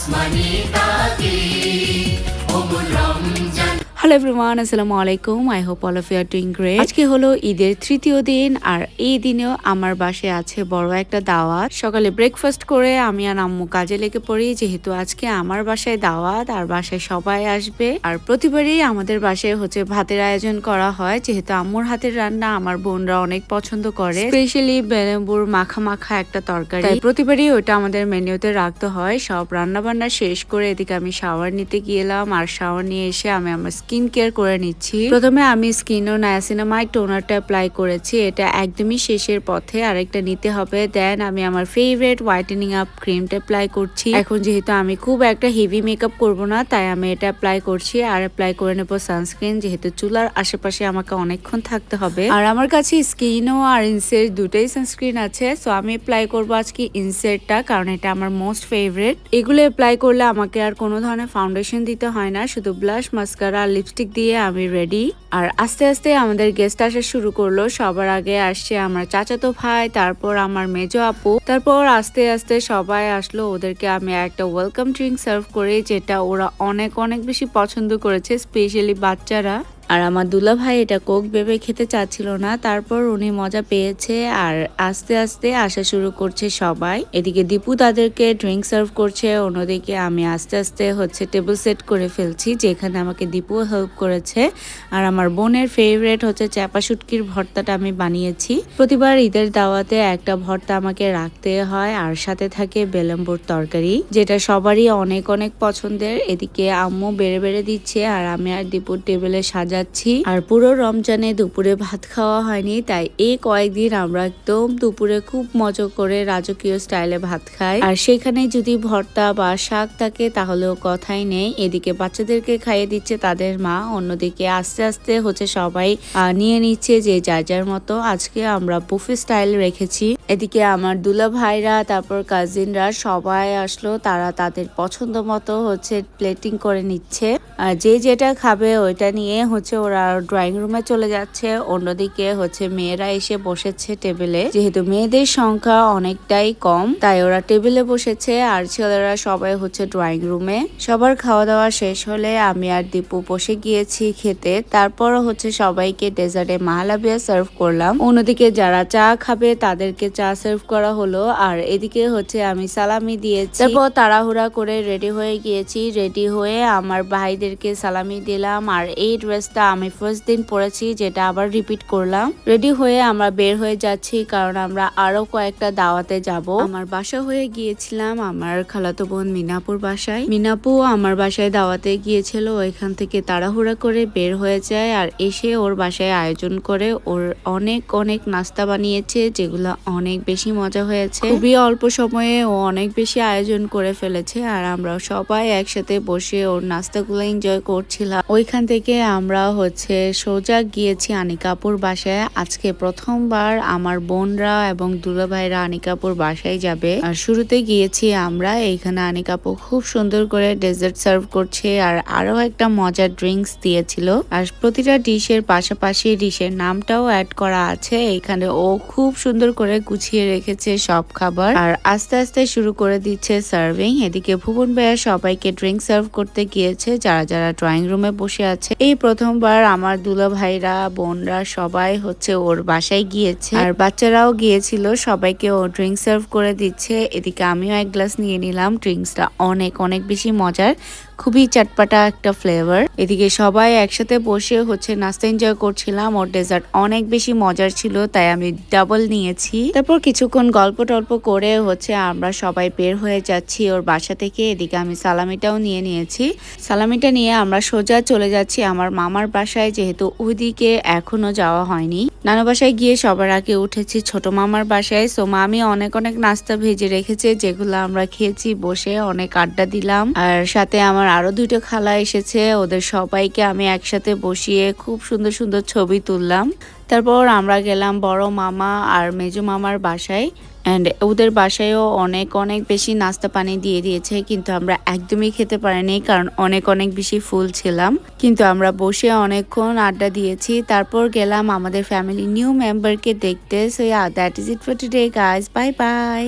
আসমানি তাকি Omar Ramzan. Hello everyone, আসসালামু আলাইকুম। I hope all of you are doing great. আজকে হলো ঈদের তৃতীয় দিন, আর এই দিনেও আমার বাসায় আছে বড় একটা দাওয়াত। সকালে ব্রেকফাস্ট করে আমি আর আম্মু কাজে লেগে পড়ি, যেহেতু আজকে আমার বাসায় দাওয়াত আর বাসায় সবাই আসবে। আর প্রতিবারই আমাদের বাসায় হচ্ছে ভাতের আয়োজন করা হয়, যেহেতু আম্মুর হাতের রান্না আমার বোনরা অনেক পছন্দ করে, স্পেশালি বেলেম্বুর মাখা মাখা একটা তরকারি। তাই প্রতিবারই ওটা আমাদের মেনুতে রাখতে হয়। সব রান্না বান্না শেষ করে এদিকে আমি শাওয়ার নিতে গেলাম, আর শাওয়ার নিয়ে এসে আমি আমার স্কিন কেয়ার করে নিচ্ছি। প্রথমে আমি স্কিন ও নায়াসিনামাইড টোনারটা অ্যাপ্লাই করেছি, এটা একদমই শেষের পথে, আরেকটা নিতে হবে। দেন আমি আমার ফেভারিট হোয়াইটেনিং আপ ক্রিমটা অ্যাপ্লাই করছি। এখন যেহেতু আমি খুব একটা হেভি মেকআপ করব না, তাই আমি এটা অ্যাপ্লাই করছি, আর অ্যাপ্লাই করে নেবো সানস্ক্রিন, যেহেতু চুলার আশেপাশে আমাকে অনেকক্ষণ থাকতে হবে। আর আমার কাছে স্কিনও আর ইনসেট দুটোই সানস্ক্রিন আছে, সো আমি অ্যাপ্লাই করবো আজকে ইনসেটটা, কারণ এটা আমার মোস্ট ফেভারিট। এগুলো অ্যাপ্লাই করলে আমাকে আর কোনো ধরনের ফাউন্ডেশন দিতে হয় না, শুধু ব্লাশ, মাস্কারা আর লিপস্টিক দিয়ে আমি রেডি। আর আস্তে আস্তে আমাদের গেস্ট আসা শুরু করলো। সবার আগে আসছে আমার চাচাতো ভাই, তারপর আমার মেজো আপু, তারপর আস্তে আস্তে সবাই আসলো। ওদেরকে আমি একটা ওয়েলকাম ড্রিঙ্ক সার্ভ করি, যেটা ওরা অনেক অনেক বেশি পছন্দ করেছে, স্পেশালি বাচ্চারা। আর আমার দুলা ভাই এটা কোক ভেবে খেতে চাচ্ছিল না, তারপর উনি মজা পেয়েছে, আর আস্তে আস্তে আসা শুরু করছে সবাই। এদিকে দীপু তাদেরকে ড্রিঙ্ক সার্ভ করছে, অন্যদিকে আমি আস্তে আস্তে হচ্ছে টেবিল সেট করে ফেলছি, যেখানে আমাকে দীপু হেল্প করেছে। আর আমার বোনের ফেভারিট হচ্ছে চাপা শুটকির ভর্তাটা আমি বানিয়েছি। প্রতিবার ঈদের দাওয়াতে একটা ভর্তা আমাকে রাখতে হয়, আর সাথে থাকে বেলেম্বুর তরকারি, যেটা সবারই অনেক অনেক পছন্দের। এদিকে আম্মু বেড়ে বেড়ে দিচ্ছে, আর আমি আর দীপুর টেবিলে সাজাচ্ছি। আর পুরো রমজানে দুপুরে ভাত খাওয়া হয়নি, তাই এই কয়েকদিন আমরা একদম দুপুরে খুব মজা করে রাজকীয় স্টাইলে ভাত খাই। আর সেখানে যদি ভর্তা বা শাক থাকে তাহলেও কথাই নেই। এদিকে বাচ্চাদেরকে খাইয়ে দিচ্ছে তাদের মা, অন্যদিকে আস্তে আস্তে হচ্ছে সবাই নিয়ে নিচ্ছে যে যার যার মতো। আজকে আমরা বুফে স্টাইল রেখেছি। এদিকে আমার দুলা ভাইরা, তারপর কাজিনরা সবাই আসলো, তারা তাদের পছন্দ মতো হচ্ছে প্লেটিং করে নিচ্ছে। আর যে যেটা খাবে ওইটা নিয়ে হচ্ছে ওরা ড্রয়িং রুমে চলে যাচ্ছে। অন্যদিকে হচ্ছে মেয়েরা এসে বসেছে টেবিলে, যেহেতু মেয়েদের সংখ্যা অনেকটাই কম, তাই ওরা টেবিলে বসেছে, আর ছেলেরা সবাই হচ্ছে ড্রয়িং রুমে। সবার খাওয়া দাওয়া শেষ হলে আমি আর দীপু বসে গিয়েছি খেতে। তারপর হচ্ছে সবাইকে ডেজার্টে মাহালাবিয়া সার্ভ করলাম। অন্যদিকে যারা চা খাবে তাদেরকে চা সার্ভ করা হলো, আর এদিকে হচ্ছে আমি সালামি দিয়েছি। তারপর তাড়াহুড়া করে রেডি হয়ে গিয়েছি। রেডি হয়ে আমার ভাইদেরকে সালামি দিলাম, আর এই ড্রেসটা আমি ফার্স্ট দিন পরেছি, যেটা আবার রিপিট করলাম। রেডি হয়ে আমরা বের হয়ে যাচ্ছি, কারণ আমরা আরো কয়েকটা দাওয়াতে যাব। আমার বাসা হয়ে গিয়েছিলাম আমার খালাতো বোন মিনাপুর বাসায়। মিনাপু আমার বাসায় দাওয়াতে গিয়েছিল, ওইখান থেকে তাড়াহুড়া করে বের হয়ে যায়, আর এসে ওর বাসায় আয়োজন করে। ওর অনেক অনেক নাস্তা বানিয়েছে, যেগুলো অনেক বেশি মজা হয়েছে। খুবই অল্প সময়ে ও অনেক বেশি আয়োজন করে ফেলেছে, আর আমরা সবাই একসাথে বসে ওর নাস্তাগুলো এনজয় করছিলাম। ওইখান থেকে আমরা হচ্ছে সোজা গিয়েছি আনিকাপুর বাসায়। আজকে প্রথমবার আমার বোনরা এবং দুলা ভাইরা আনিকাপুর বাসায় যাবে। আর শুরুতে গিয়েছি আমরা, এইখানে আনিকাপু খুব সুন্দর করে ডেজার্ট সার্ভ করছে, আর আরো একটা মজার ড্রিঙ্কস দিয়েছিল। আর প্রতিটা ডিশের পাশাপাশি ডিশের নামটাও অ্যাড করা আছে। এখানে ও খুব সুন্দর করে গুছিয়ে রেখেছে সব খাবার, আর আস্তে আস্তে শুরু করে দিচ্ছে সার্ভিং। এদিকে ভুবন ভাইয়া সবাইকে ড্রিঙ্ক সার্ভ করতে গিয়েছে, যারা যারা ড্রয়িং রুমে বসে আছে। এই প্রথমবার আমার দুলা ভাইরা বোনরা সবাই হচ্ছে ওর বাসায় গিয়েছে, আর বাচ্চারাও গিয়েছিল, সবাইকে ও ড্রিঙ্ক সার্ভ করে দিচ্ছে। এদিকে আমিও এক গ্লাস নিয়ে নিলাম। ড্রিঙ্কসটা অনেক অনেক বেশি মজার, খুবই চটপাটা একটা ফ্লেভার। এদিকে সবাই একসাথে বসে হচ্ছে নাস্তা এনজয় করছিলাম। ওর ডেজার্ট অনেক বেশি মজার ছিল, তাই আমি ডাবল নিয়েছি। তারপর কিছুক্ষণ গল্প টল্প করে হচ্ছে আমরা সবাই বের হয়ে যাচ্ছি ওর বাসা থেকে। এদিকে আমি সালামিটাও নিয়ে নিয়েছি। সালামিটা নিয়ে আমরা সোজা চলে যাচ্ছি আমার মামার বাসায়, যেহেতু ওইদিকে এখনো যাওয়া হয়নি। নানু বাসায় গিয়ে সবার আগে উঠেছি ছোট মামার বাসায়। সো মামি অনেক অনেক নাস্তা ভেজে রেখেছে, যেগুলো আমরা খেয়েছি বসে, অনেক আড্ডা দিলাম। আর সাথে আমার আরো দুটো খালা এসেছে, ওদের সবাইকে আমি একসাথে বসিয়ে খুব সুন্দর সুন্দর ছবি তুললাম। তারপর আমরা গেলাম বড় মামা আর মেজো মামার বাসায়। অ্যান্ড ওদের বাসায়ও অনেক অনেক বেশি নাস্তা পানি দিয়ে দিয়েছে, কিন্তু আমরা একদমই খেতে পারিনি, কারণ অনেক অনেক বেশি ফুল ছিলাম। কিন্তু আমরা বসে অনেকক্ষণ আড্ডা দিয়েছি। তারপর গেলাম আমাদের ফ্যামিলি নিউ মেম্বারকে দেখতে। So that is it for today guys, bye bye.